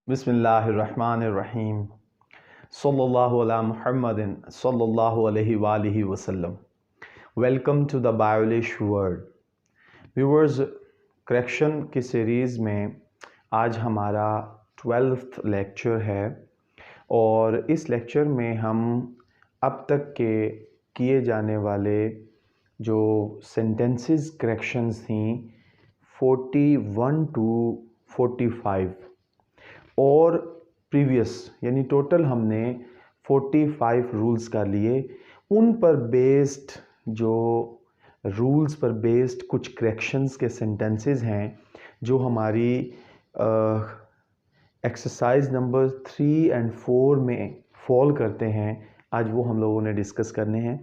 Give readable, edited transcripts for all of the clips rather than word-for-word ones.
बिस्मिल्लाहिर्रहमानिर्रहीम सल्लल्लाहु अला मुहम्मदिन सल्लल्लाहु अलैहि वसल्लम। Welcome to the Biolish world. Viewers, correction की सीरीज़ में आज हमारा 12th लेक्चर है और इस लेक्चर में हम अब तक के किए जाने वाले जो सेंटेंसेस करेक्शंस थी 41 टू 45 और प्रीवियस यानी टोटल हमने 45 रूल्स कर लिए। उन पर बेस्ड जो रूल्स पर बेस्ड कुछ करेक्शंस के सेंटेंसेस हैं जो हमारी एक्सरसाइज नंबर 3 एंड 4 में फॉल करते हैं, आज वो हम लोगों ने डिस्कस करने हैं।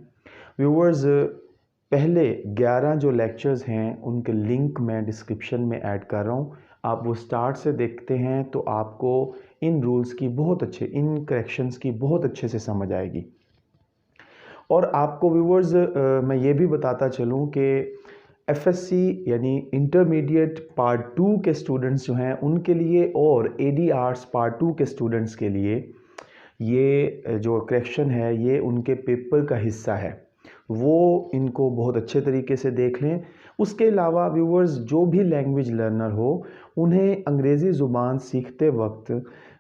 व्यूअर्स, पहले 11 जो लेक्चर्स हैं उनके लिंक मैं डिस्क्रिप्शन में ऐड कर रहा हूँ। आप वो स्टार्ट से देखते हैं तो आपको इन रूल्स की इन करेक्शंस की बहुत अच्छे से समझ आएगी। और आपको व्यूअर्स मैं ये भी बताता चलूँ कि एफएससी यानी इंटरमीडिएट पार्ट 2 के स्टूडेंट्स जो हैं उनके लिए और एडी आर्ट्स पार्ट 2 के स्टूडेंट्स के लिए ये जो करेक्शन है ये उनके पेपर का हिस्सा है, वो इनको बहुत अच्छे तरीके से देख लें। उसके अलावा व्यूअर्स, जो भी लैंग्वेज लर्नर हो उन्हें अंग्रेज़ी ज़ुबान सीखते वक्त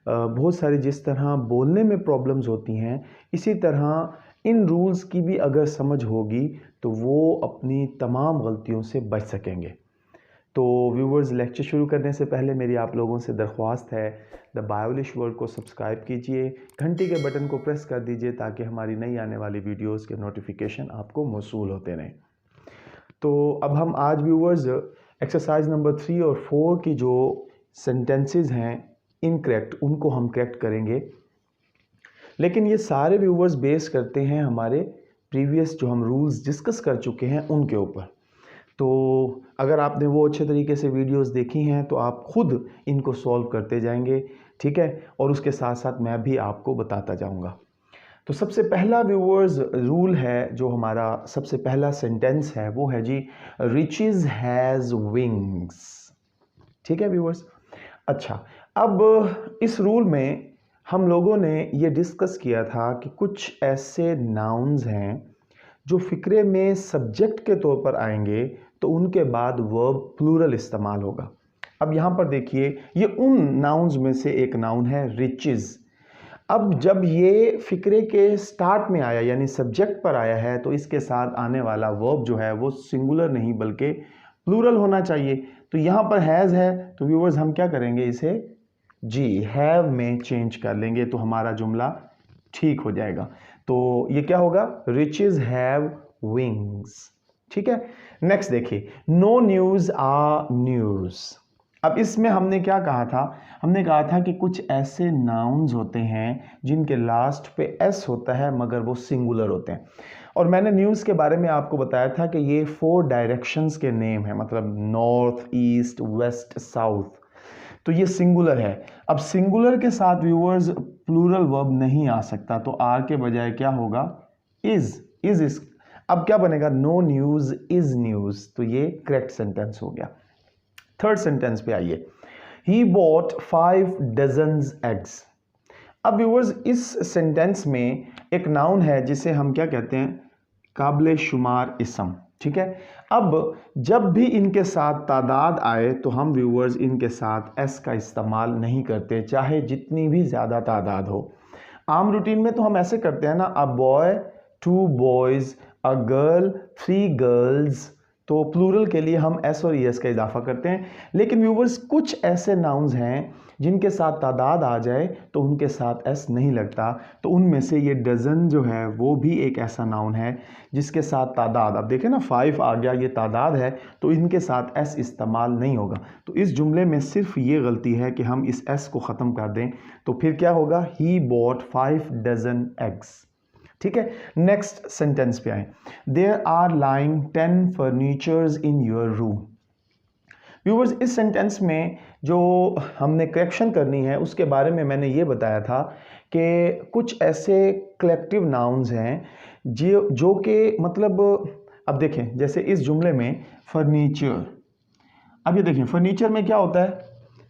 बहुत सारी जिस तरह बोलने में प्रॉब्लम्स होती हैं, इसी तरह इन रूल्स की भी अगर समझ होगी तो वो अपनी तमाम गलतियों से बच सकेंगे। तो व्यूअर्स, लेक्चर शुरू करने से पहले मेरी आप लोगों से दरख्वास्त है, द बायोलिश वर्ल्ड को सब्सक्राइब कीजिए, घंटी के बटन को प्रेस कर दीजिए ताकि हमारी नई आने वाली वीडियोस के नोटिफिकेशन आपको मौसूल होते रहें। तो अब हम आज व्यूअर्स एक्सरसाइज नंबर 3 और 4 की जो सेंटेंसेस हैं इनकरेक्ट, उनको हम करेक्ट करेंगे। लेकिन ये सारे व्यूअर्स बेस करते हैं हमारे प्रीवियस जो हम रूल्स डिस्कस कर चुके हैं उनके ऊपर। तो अगर आपने वो अच्छे तरीके से वीडियोस देखी हैं तो आप खुद इनको सॉल्व करते जाएंगे, ठीक है, और उसके साथ साथ मैं भी आपको बताता जाऊंगा। तो सबसे पहला व्यूअर्स रूल है, जो हमारा सबसे पहला सेंटेंस है वो है जी, रिचेस हैज़ विंग्स। ठीक है व्यूअर्स। अच्छा, अब इस रूल में हम लोगों ने ये डिस्कस किया था कि कुछ ऐसे नाउन्स हैं जो फिक्रे में सब्जेक्ट के तौर पर आएंगे तो उनके बाद वर्ब प्लूरल इस्तेमाल होगा। अब यहाँ पर देखिए, ये उन नाउन्स में से एक नाउन है रिचेस। अब जब ये फिक्रे के स्टार्ट में आया यानी सब्जेक्ट पर आया है तो इसके साथ आने वाला वर्ब जो है वो सिंगुलर नहीं बल्कि प्लूरल होना चाहिए। तो यहाँ पर हैज़ है तो व्यूअर्स हम क्या करेंगे, इसे जी हैव में चेंज कर लेंगे तो हमारा जुमला ठीक हो जाएगा। तो ये क्या होगा, रिचेस हैव विंग्स। ठीक है। नेक्स्ट देखिए, नो न्यूज़ आर न्यूज़। अब इसमें हमने क्या कहा था, हमने कहा था कि कुछ ऐसे नाउन्स होते हैं जिनके लास्ट पे एस होता है मगर वो सिंगुलर होते हैं। और मैंने न्यूज़ के बारे में आपको बताया था कि ये 4 डायरेक्शंस के नेम है, मतलब नॉर्थ, ईस्ट, वेस्ट, साउथ। तो ये सिंगुलर है। अब सिंगुलर के साथ व्यूअर्स प्लूरल वर्ब नहीं आ सकता, तो आर के बजाय क्या होगा, इज। अब क्या बनेगा, नो न्यूज़ इज न्यूज़। तो ये करेक्ट सेंटेंस हो गया। थर्ड सेंटेंस पे आइए, ही बॉट 5 डजन्स एग्स। अब व्यूअर्स, इस सेंटेंस में एक नाउन है जिसे हम क्या कहते हैं, काबिल शुमार इसम। ठीक है। अब जब भी इनके साथ तादाद आए तो हम व्यूअर्स इनके साथ एस का इस्तेमाल नहीं करते, चाहे जितनी भी ज़्यादा तादाद हो। आम रूटीन में तो हम ऐसे करते हैं ना, a boy 2 boys, a girl 3 girls. तो प्लूरल के लिए हम एस और एस का इजाफा करते हैं। लेकिन व्यूअर्स, कुछ ऐसे नाउन्स हैं जिनके साथ तादाद आ जाए तो उनके साथ एस नहीं लगता। तो उनमें से ये डज़न जो है वो भी एक ऐसा नाउन है जिसके साथ तादाद, अब देखें ना 5 आ गया, ये तादाद है, तो इनके साथ एस इस्तेमाल नहीं होगा। तो इस जुमले में सिर्फ ये गलती है कि हम इस एस को ख़त्म कर दें, तो फिर क्या होगा, ही बॉट 5 डजन एग्स। ठीक है। नेक्स्ट सेंटेंस पे आए, there are lying 10 furnitures in your room. Viewers, इस सेंटेंस में जो हमने करेक्शन करनी है उसके बारे में मैंने ये बताया था कि कुछ ऐसे कलेक्टिव नाउन्स हैं जो कि मतलब, अब देखें जैसे इस जुमले में फर्नीचर। अब ये देखें, फर्नीचर में क्या होता है,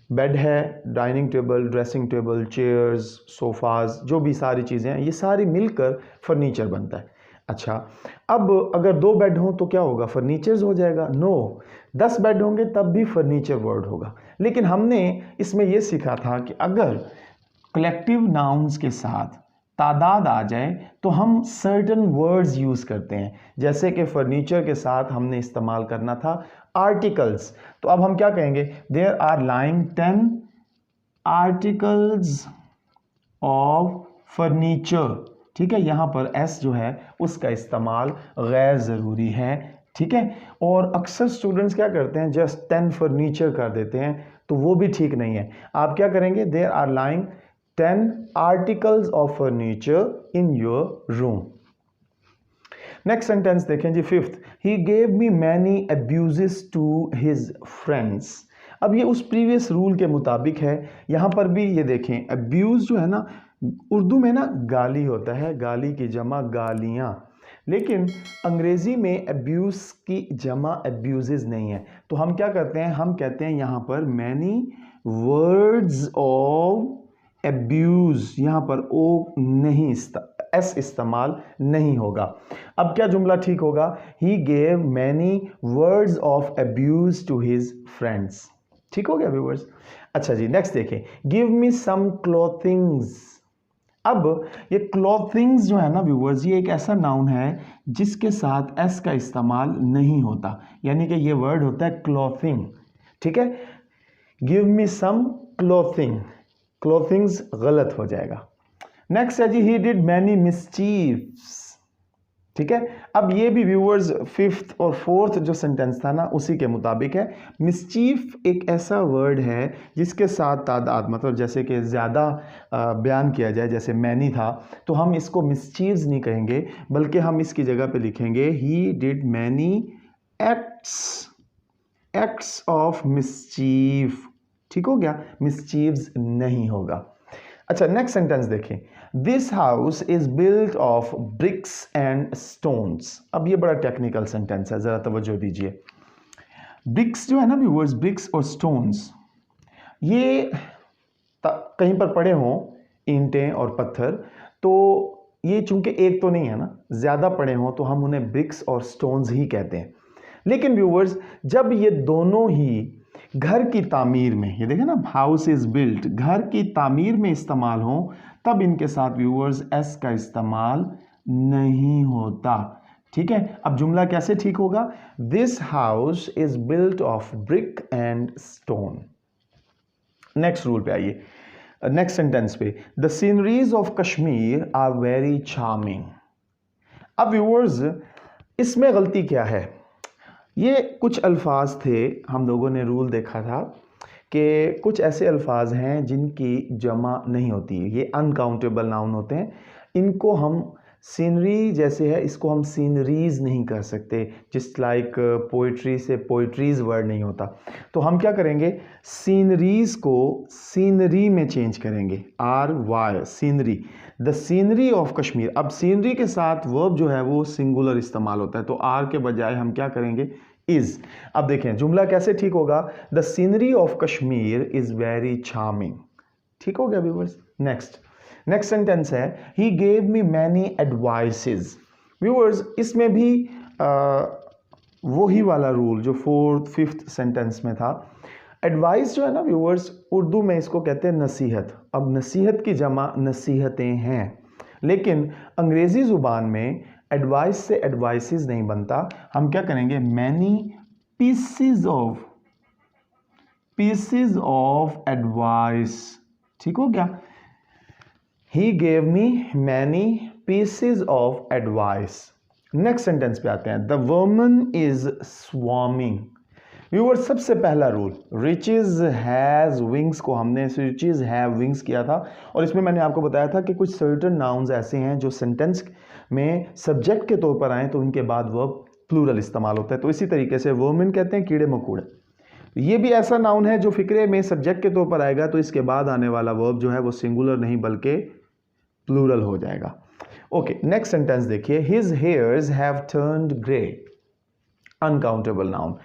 बेड है, dining table, dressing table, chairs, sofas, जो भी सारी चीज़ें हैं ये सारी मिलकर फर्नीचर बनता है। अच्छा, अब अगर 2 बेड हों तो क्या होगा, फर्नीचर्स हो जाएगा? नो, 10 बेड होंगे तब भी फर्नीचर वर्ड होगा। लेकिन हमने इसमें यह सीखा था कि अगर कलेक्टिव नाउन्स के साथ तादाद आ जाए तो हम सर्टन वर्ड्स यूज़ करते हैं। जैसे कि फर्नीचर के साथ हमने इस्तेमाल करना था आर्टिकल्स, तो अब हम क्या कहेंगे, there are lying 10 articles of furniture. ठीक है, यहां पर एस जो है उसका इस्तेमाल गैर ज़रूरी है। ठीक है, और अक्सर स्टूडेंट्स क्या करते हैं, जस्ट 10 फर्नीचर कर देते हैं, तो वो भी ठीक नहीं है। आप क्या करेंगे, there are lying 10 articles of furniture in your room. Next sentence देखें जी, 5th, he gave me many abuses to his friends. अब ये उस प्रीवियस रूल के मुताबिक है। यहां पर भी ये देखें, अब्यूज जो है ना, उर्दू में ना गाली होता है, गाली की जमा गालियां, लेकिन अंग्रेजी में अब्यूज की जमा अब्यूजेस नहीं है। तो हम क्या करते हैं, हम कहते हैं यहां पर मैनी वर्ड्स ऑफ अब्यूज, यहां पर ओ नहीं, एस इस्तेमाल नहीं होगा। अब क्या जुमला ठीक होगा, he gave many words of abuse to his friends. ठीक हो गया व्यूअर्स। अच्छा जी, नेक्स्ट देखें, गिव मी सम क्लॉथिंग्स। अब ये क्लॉथिंग्स जो है ना व्यूअर्स, ये एक ऐसा नाउन है जिसके साथ एस का इस्तेमाल नहीं होता, यानी कि ये वर्ड होता है क्लॉथिंग। ठीक है, गिव मी सम क्लॉथिंग, क्लॉथिंग्स गलत हो जाएगा। नेक्स्ट है जी, ही डिड मैनी मिसचीफ्स। ठीक है, अब ये भी व्यूअर्स 5th और 4th जो सेंटेंस था ना उसी के मुताबिक है। मिसचीफ एक ऐसा वर्ड है जिसके साथ तादाद, मतलब जैसे कि ज़्यादा बयान किया जाए, जैसे मैनी था, तो हम इसको मिसचीव्स नहीं कहेंगे, बल्कि हम इसकी जगह पे लिखेंगे he did many acts of mischief. ठीक हो गया, मिसचीव्स नहीं होगा। अच्छा, नेक्स्ट सेंटेंस देखें, this house is built of BRICS and stones. अब ये बड़ा टेक्निकल सेंटेंस है, जरा तवज्जो दीजिए। ब्रिक्स जो है ना व्यूअर्स, ब्रिक्स और स्टोन्स, ये कहीं पर पड़े हों, ईंटें और पत्थर, तो ये चूंकि एक तो नहीं है ना, ज्यादा पड़े हों, तो हम उन्हें ब्रिक्स और स्टोन्स ही कहते हैं। लेकिन व्यूअर्स, जब ये दोनों ही घर की तामीर में, ये देखें ना, हाउस इज बिल्ट, घर की तामीर में इस्तेमाल हो, तब इनके साथ व्यूअर्स एस का इस्तेमाल नहीं होता। ठीक है, अब जुमला कैसे ठीक होगा, this house is built of brick and stone. Next rule पे आइए, नेक्स्ट सेंटेंस पे, the sceneries of Kashmir are very charming. अब व्यूअर्स, इसमें गलती क्या है, ये कुछ अल्फाज थे, हम लोगों ने रूल देखा था कि कुछ ऐसे अल्फाज हैं जिनकी जमा नहीं होती, ये अनकाउंटेबल नाउन होते हैं, इनको हम सीनरी जैसे है, इसको हम सीनरीज नहीं कर सकते, जिस लाइक पोइट्री से पोइट्रीज वर्ड नहीं होता। तो हम क्या करेंगे, सीनरीज को सीनरी में चेंज करेंगे, RY, scenery, the scenery of Kashmir. अब सीनरी के साथ वर्ब जो है वो सिंगुलर इस्तेमाल होता है, तो आर के बजाय हम क्या करेंगे, इज। अब देखें जुमला कैसे ठीक होगा, the scenery of Kashmir is very charming. ठीक हो गया व्यूअर्स। नेक्स्ट सेंटेंस है, ही gave me many advices. Viewers, इसमें भी वही वाला रूल जो 4th 5th सेंटेंस में था। एडवाइस जो है ना व्यूअर्स, उर्दू में इसको कहते हैं नसीहत। अब नसीहत की जमा नसीहतें हैं, लेकिन अंग्रेजी जुबान में एडवाइस से एडवाइसेस नहीं बनता। हम क्या करेंगे, मैनी पीसेस ऑफ एडवाइस। ठीक हो गया, ही gave me many pieces of advice. Next sentence पे आते हैं, the woman is swarming. Viewers, सबसे पहला रूल, रिचेज हैज विंग्स को हमने रिचेज हैव विंग्स किया था, और इसमें मैंने आपको बताया था कि कुछ सर्टेन नाउन्स ऐसे हैं जो सेंटेंस में सब्जेक्ट के तौर पर आए तो उनके बाद वर्ब प्लूरल इस्तेमाल होता है। तो इसी तरीके से वुमेन कहते हैं कीड़े मकोड़े, ये भी ऐसा नाउन है जो फिक्रे में सब्जेक्ट के तौर पर आएगा तो इसके बाद आने वाला वर्ब जो है वो सिंगुलर नहीं बल्कि प्लूरल हो जाएगा। ओके, नेक्स्ट सेंटेंस देखिए, his hairs have turned grey, uncountable noun.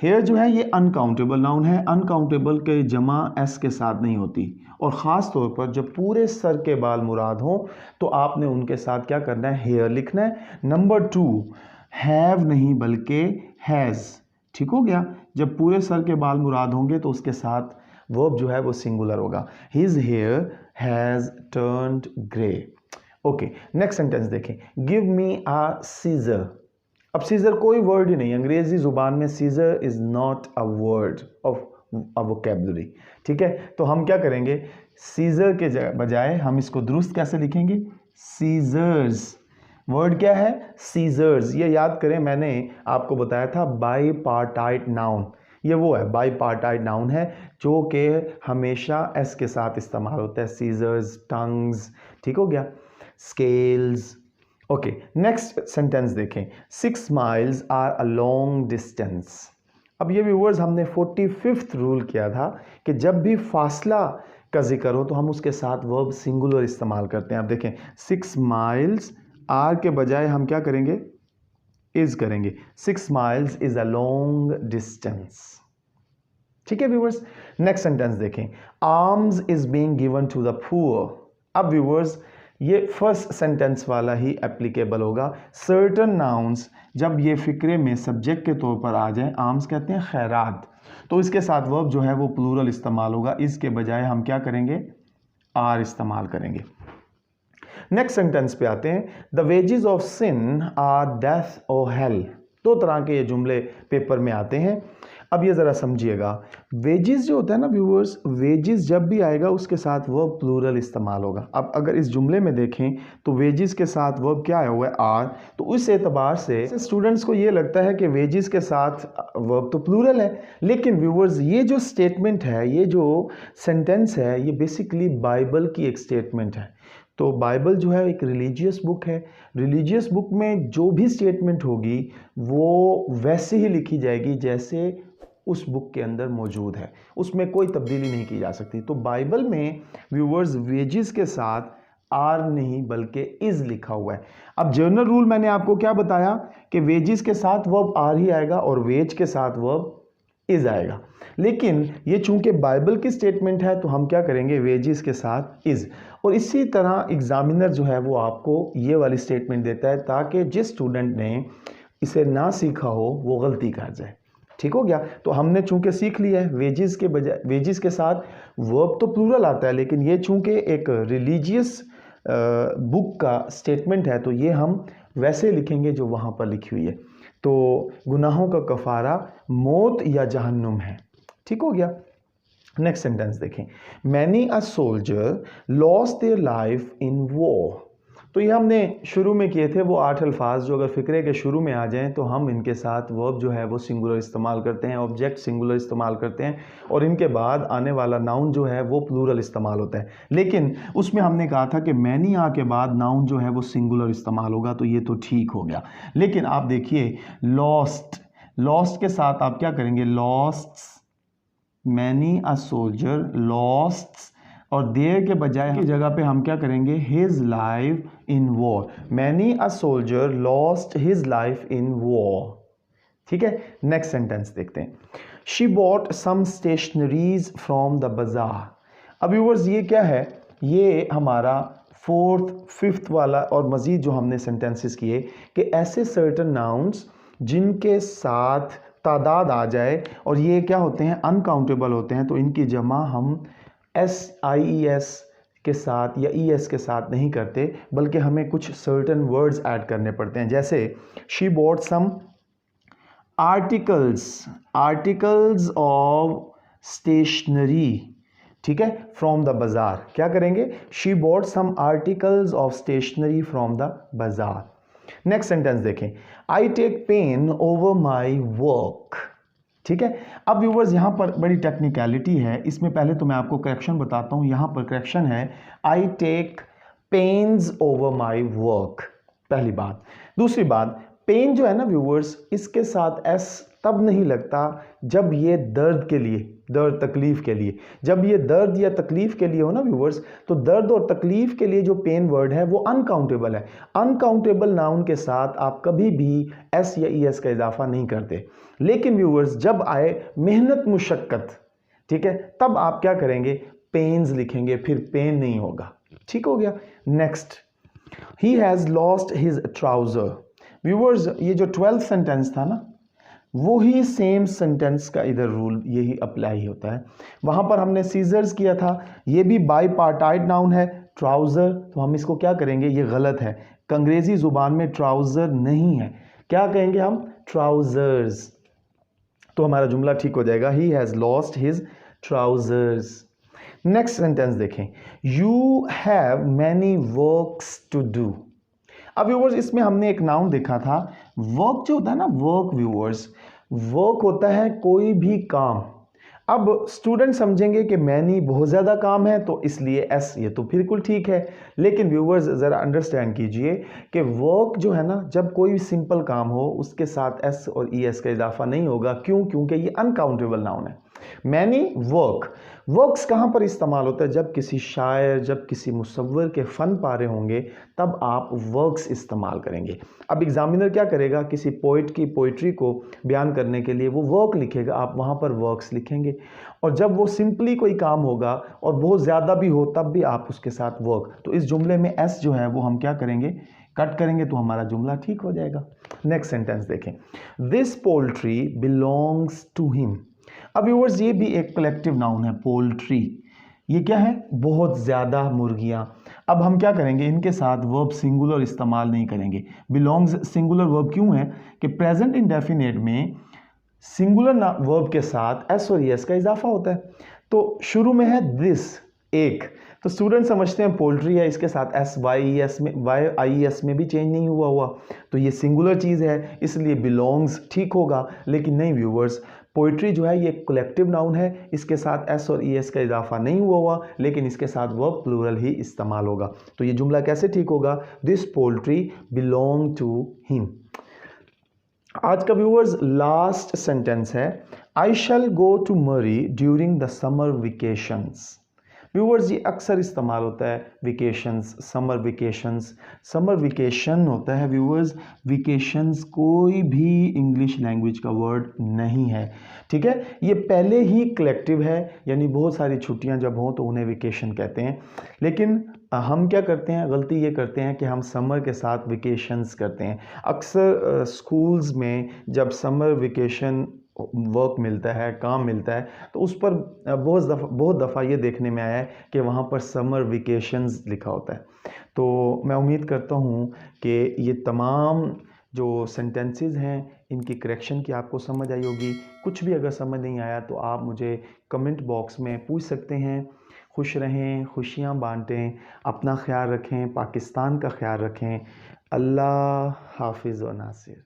Hair जो है ये अनकाउंटेबल नाउन है, अनकाउंटेबल के जमा एस के साथ नहीं होती, और ख़ास तौर पर जब पूरे सर के बाल मुराद हों तो आपने उनके साथ क्या करना है, हेयर लिखना है। नंबर 2, हैव नहीं बल्कि हैज़, ठीक हो गया। जब पूरे सर के बाल मुराद होंगे तो उसके साथ वर्ब जो है वो सिंगुलर होगा, his hair has turned grey. Okay, next sentence देखें, गिव मी अ सीजर। अब सीजर कोई वर्ड ही नहीं, अंग्रेजी जुबान में scissor is not a word of a vocabulary, ठीक है। तो हम क्या करेंगे, सीजर के बजाय हम इसको दुरुस्त कैसे लिखेंगे, सीजर्स। वर्ड क्या है, सीजर्स। ये याद करें, मैंने आपको बताया था बाईपार्टाइट नाउन, ये वो है बाईपार्टाइट नाउन है जो कि हमेशा एस के साथ इस्तेमाल होता है, सीजर्स, टंग्स, ठीक हो गया, स्केल्स। ओके, नेक्स्ट सेंटेंस देखें, 6 miles are a long distance. अब ये व्यूअर्स हमने 45th रूल किया था कि जब भी फासला का जिक्र हो तो हम उसके साथ वर्ब सिंगुलर इस्तेमाल करते हैं। अब देखें, 6 माइल्स, आर के बजाय हम क्या करेंगे, इज करेंगे, 6 miles is a long distance, ठीक है व्यूअर्स। नेक्स्ट सेंटेंस देखें, arms is being given to the poor. अब व्यूअर्स ये फर्स्ट सेंटेंस वाला ही एप्लीकेबल होगा। सर्टन नाउन्स जब ये फिक्रे में सब्जेक्ट के तौर पर आ जाए, आर्म्स कहते हैं खैरात, तो इसके साथ वर्ब जो है वो प्लूरल इस्तेमाल होगा, इसके बजाय हम क्या करेंगे, आर इस्तेमाल करेंगे। नेक्स्ट सेंटेंस पे आते हैं, the wages of sin are death और हेल। 2 तरह के ये जुमले पेपर में आते हैं। अब ये ज़रा समझिएगा, वेजेस जो होता है ना व्यूअर्स, वेजेस जब भी आएगा उसके साथ वर्ब प्लूरल इस्तेमाल होगा। अब अगर इस जुमले में देखें तो वेजेस के साथ वर्ब क्या आया हुआ है, आर, तो उस एतबार से स्टूडेंट्स को ये लगता है कि वेजेस के साथ वर्ब तो प्लूरल है, लेकिन व्यूअर्स ये जो स्टेटमेंट है, ये जो सेंटेंस है, ये बेसिकली बाइबल की एक स्टेटमेंट है। तो बाइबल जो है एक रिलीजियस बुक है, रिलीजियस बुक में जो भी स्टेटमेंट होगी वो वैसे ही लिखी जाएगी जैसे उस बुक के अंदर मौजूद है, उसमें कोई तब्दीली नहीं की जा सकती। तो बाइबल में व्यूअर्स वेजेस के साथ आर नहीं बल्कि इज लिखा हुआ है। अब जनरल रूल मैंने आपको क्या बताया कि वेजेस के साथ वर्ब आर ही आएगा और वेज के साथ वर्ब इज आएगा, लेकिन ये चूंकि बाइबल की स्टेटमेंट है तो हम क्या करेंगे, वेजेस के साथ इज। और इसी तरह एग्जामिनर जो है वो आपको ये वाली स्टेटमेंट देता है ताकि जिस स्टूडेंट ने इसे ना सीखा हो वो गलती कर जाए, ठीक हो गया। तो हमने चूंकि सीख लिया है वेजेस के बजाय, वेजेस के साथ वर्ब तो प्लूरल आता है, लेकिन ये चूंकि एक रिलीजियस बुक का स्टेटमेंट है तो ये हम वैसे लिखेंगे जो वहाँ पर लिखी हुई है। तो गुनाहों का कफारा मौत या जहन्नुम है, ठीक हो गया। नेक्स्ट सेंटेंस देखें, many a soldier lost their life in war. तो ये हमने शुरू में किए थे वो 8 अल्फाज जो अगर फिक्रे के शुरू में आ जाएं तो हम इनके साथ वर्ब जो है वो सिंगुलर इस्तेमाल करते हैं, ऑब्जेक्ट सिंगुलर इस्तेमाल करते हैं, और इनके बाद आने वाला नाउन जो है वो प्लूरल इस्तेमाल होता है। लेकिन उसमें हमने कहा था कि मैनी आ के बाद नाउन जो है वो सिंगुलर इस्तेमाल होगा, तो ये तो ठीक हो गया। लेकिन आप देखिए लॉस्ट, लॉस्ट के साथ आप क्या करेंगे, lost, many a soldier lost, और देयर के बजाय की जगह पे हम क्या करेंगे, his life in war. Many a soldier lost his life in war, ठीक है। नेक्स्ट सेंटेंस देखते हैं, she bought some stationeries from the bazaar. अब व्यूअर्स ये क्या है, ये हमारा 4th 5th वाला और मज़ीद जो हमने सेंटेंसेस किए कि ऐसे सर्टन नाउन्स जिनके साथ तादाद आ जाए और ये क्या होते हैं, अनकाउंटेबल होते हैं, तो इनकी जमा हम SIES के साथ या ES के साथ नहीं करते, बल्कि हमें कुछ सर्टन वर्ड्स ऐड करने पड़ते हैं। जैसे she bought some articles of stationery, ठीक है, फ्रॉम द बाजार। क्या करेंगे, she bought some articles of stationery from the bazaar. Next sentence देखें, I take pain over my work, ठीक है। अब व्यूअर्स यहाँ पर बड़ी टेक्निकलिटी है, इसमें पहले तो मैं आपको करेक्शन बताता हूँ। यहाँ पर करेक्शन है, I take pains over my work, पहली बात। दूसरी बात, पेन जो है ना व्यूअर्स, इसके साथ एस तब नहीं लगता जब ये दर्द के लिए दर्द तकलीफ के लिए। जब ये दर्द या तकलीफ के लिए हो ना व्यूवर्स, तो दर्द और तकलीफ के लिए जो पेन वर्ड है वो अनकाउंटेबल है। अनकाउंटेबल नाउन के साथ आप कभी भी एस या ई एस का इजाफा नहीं करते। लेकिन व्यूवर्स जब आए मेहनत मुशक्कत, ठीक है, तब आप क्या करेंगे, पेन्स लिखेंगे, फिर पेन नहीं होगा। ठीक हो गया। Next, he has lost his trouser. Viewers ये जो 12th सेंटेंस था ना, वो ही सेम सेंटेंस का इधर रूल यही अप्लाई होता है। वहां पर हमने सीजर्स किया था, ये भी बाई पार्टाइड नाउन है ट्राउजर, तो हम इसको क्या करेंगे, ये गलत है। अंग्रेजी जुबान में ट्राउजर नहीं है, क्या कहेंगे हम, ट्राउजर्स। तो हमारा जुमला ठीक हो जाएगा, he has lost his trousers. Next sentence देखें, you have many works to do. अब व्यूवर्स इसमें हमने एक नाउन देखा था, वर्क जो होता है ना, वर्क व्यूवर्स, वर्क होता है कोई भी काम। अब स्टूडेंट समझेंगे कि मैनी बहुत ज़्यादा काम है तो इसलिए एस, ये तो बिल्कुल ठीक है। लेकिन व्यूवर्स ज़रा अंडरस्टैंड कीजिए कि वर्क जो है ना, जब कोई सिंपल काम हो उसके साथ एस और ई एस का इजाफा नहीं होगा। क्यों? क्योंकि ये अनकाउंटेबल नाउन है। मैनी वर्क, वर्क्स कहाँ पर इस्तेमाल होता है, जब किसी शायर, जब किसी मुसव्विर के फ़न पारे होंगे तब आप वर्क्स इस्तेमाल करेंगे। अब एग्जामिनर क्या करेगा, किसी पोइट की पोइट्री को बयान करने के लिए वो वर्क लिखेगा, आप वहाँ पर वर्क्स लिखेंगे। और जब वो सिंपली कोई काम होगा और बहुत ज़्यादा भी हो तब भी आप उसके साथ वर्क। तो इस जुमले में एस जो है वो हम क्या करेंगे, कट करेंगे, तो हमारा जुमला ठीक हो जाएगा। नेक्स्ट सेंटेंस देखें, this poultry belongs to him. अब व्यूअर्स ये भी एक कलेक्टिव नाउन है, पोल्ट्री, ये क्या है, बहुत ज़्यादा मुर्गियाँ। अब हम क्या करेंगे, इनके साथ वर्ब सिंगुलर इस्तेमाल नहीं करेंगे। बिलोंग्स सिंगुलर वर्ब क्यों है कि प्रेजेंट इंडेफिनेट में सिंगुलर वर्ब के साथ एस और एस का इजाफा होता है। तो शुरू में है दिस, एक, तो स्टूडेंट समझते हैं पोल्ट्री है, इसके साथ एस वाई एस में, वाई आई एस में भी चेंज नहीं हुआ तो ये सिंगुलर चीज़ है, इसलिए बिलोंग्स ठीक होगा। लेकिन नहीं व्यूवर्स, पोइट्री जो है ये कलेक्टिव नाउन है, इसके साथ एस और ई एस का इजाफा नहीं हुआ लेकिन इसके साथ वर्ब प्लूरल ही इस्तेमाल होगा। तो ये जुमला कैसे ठीक होगा, this poultry belong to him. आज का व्यूअर्स लास्ट सेंटेंस है, I shall go to Murree during the summer vacations. Viewers ये अक्सर इस्तेमाल होता है, vacations, summer vacations. Summer vacation होता है व्यूअर्स, वेकेशंस कोई भी इंग्लिश लैंग्वेज का वर्ड नहीं है, ठीक है। ये पहले ही कलेक्टिव है, यानी बहुत सारी छुट्टियां जब हों तो उन्हें वेकेशन कहते हैं। लेकिन हम क्या करते हैं, गलती ये करते हैं कि हम समर के साथ वेकेशंस करते हैं। अक्सर स्कूल्स में जब समर वेकेशन वर्क मिलता है, काम मिलता है, तो उस पर बहुत दफ़ा ये देखने में आया है कि वहाँ पर समर वेकेशंस लिखा होता है। तो मैं उम्मीद करता हूँ कि ये तमाम जो सेंटेंसेस हैं इनकी करेक्शन की आपको समझ आई होगी। कुछ भी अगर समझ नहीं आया तो आप मुझे कमेंट बॉक्स में पूछ सकते हैं। खुश रहें, खुशियाँ बांटें, अपना ख्याल रखें, पाकिस्तान का ख्याल रखें। अल्लाह हाफिज़ व नासिर।